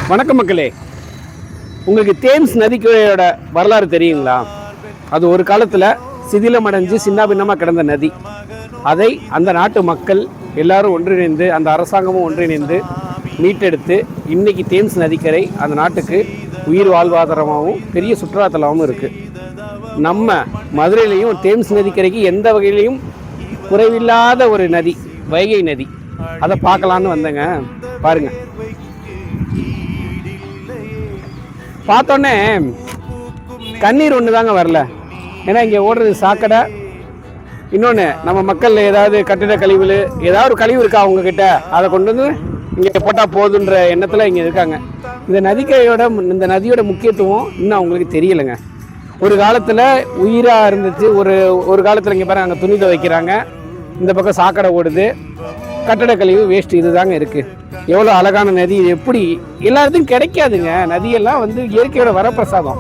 வணக்கம் மக்களே. உங்களுக்கு தேம்ஸ் நதிக்கரையோட வரலாறு தெரியுங்களா? அது ஒரு காலத்தில் சிதிலமடைஞ்சு சின்னாபின்னமாக கிடந்த நதி. அதை அந்த நாட்டு மக்கள் எல்லாரும் ஒன்றிணைந்து, அந்த அரசாங்கமும் ஒன்றிணைந்து மீட்டெடுத்து இன்னைக்கு தேம்ஸ் நதிக்கரை அந்த நாட்டுக்கு உயிர் வாழ்வாதாரமாகவும் பெரிய சுற்றுலாத்தலமாகவும் இருக்குது. நம்ம மதுரையிலையும் தேம்ஸ் நதிக்கரைக்கு எந்த வகையிலையும் குறைவில்லாத ஒரு நதி வைகை நதி. அதை பார்க்கலான்னு வந்தேங்க. பாருங்க, பார்த்தோன்னே கண்ணீர் ஒன்று தாங்க வரல. ஏன்னா இங்கே ஓடுறது சாக்கடை. இன்னொன்று, நம்ம மக்கள் ஏதாவது கட்டிட கழிவுகள் ஏதாவது ஒரு கழிவு இருக்கா அவங்கக்கிட்ட, அதை கொண்டு வந்து இங்கே போட்டால் போதுன்ற எண்ணத்தில் இங்கே இருக்காங்க. இந்த நதியோட முக்கியத்துவம் இன்னும் அவங்களுக்கு தெரியலைங்க. ஒரு காலத்தில் உயிராக இருந்துச்சு. ஒரு காலத்தில் இங்கே பாருங்க, அங்கே துணி துவைக்கிறாங்க, இந்த பக்கம் சாக்கடை ஓடுது, கட்டட கழிவு வேஸ்ட், இது தாங்க இருக்குது. எவ்வளோ அழகான நதி! எப்படி எல்லாத்துக்கும் கிடைக்காதுங்க. நதியெல்லாம் இயற்கையோட வரப்பிரசாதம்.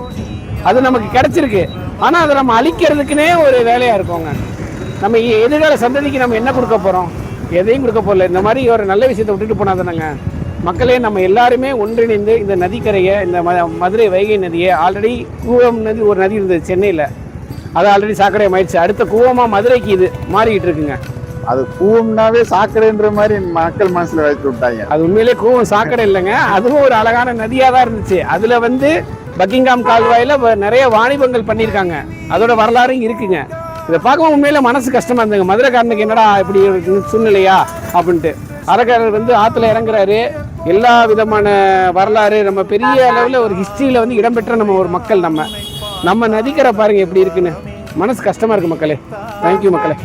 அது நமக்கு கிடைச்சிருக்கு. ஆனால் அதை நம்ம அழிக்கிறதுக்குனே ஒரு வேலையாக இருக்கோங்க. நம்ம எதிர்கால சந்ததிக்கு நம்ம என்ன கொடுக்க போகிறோம்? எதையும் கொடுக்க போகல. இந்த மாதிரி ஒரு நல்ல விஷயத்தை விட்டுட்டு போனால் தானேங்க. மக்களே, நம்ம எல்லாருமே ஒன்றிணைந்து இந்த நதிக்கரையை, இந்த மதுரை வைகை நதியை, ஆல்ரெடி கூவம் நதி ஒரு நதி இருந்தது சென்னையில், அது ஆல்ரெடி சாக்கடை ஆயிடுச்சு. அடுத்த கூவமாக மதுரைக்கு இது மாறிக்கிட்டு இருக்குங்க. அது கூவம்னாவே சாக்கடைன்ற மாதிரி மக்கள் மனசுல வச்சு விட்டாங்க. அது உண்மையிலே கூவம் சாக்கடை இல்லைங்க. அதுவும் ஒரு அழகான நதியாக தான் இருந்துச்சு. அதில் பக்கிங்காம் கால்வாயில் நிறைய வாணிபங்கள் பண்ணியிருக்காங்க. அதோட வரலாறும் இருக்குங்க. இதை பார்க்கவும் உண்மையில மனசு கஷ்டமா இருந்துங்க. மதுரைக்காரனுக்கு என்னடா இப்படி சூழ்நிலையா அப்படின்ட்டு. அரக்கர் ஆற்றுல இறங்குறாரு. எல்லா விதமான வரலாறு, நம்ம பெரிய அளவில் ஒரு ஹிஸ்ட்ரியில் இடம்பெற்ற நம்ம ஒரு மக்கள். நம்ம நதிக்கரை பாருங்க எப்படி இருக்குன்னு. மனசு கஷ்டமா இருக்கு மக்களே. தேங்க்யூ மக்களே.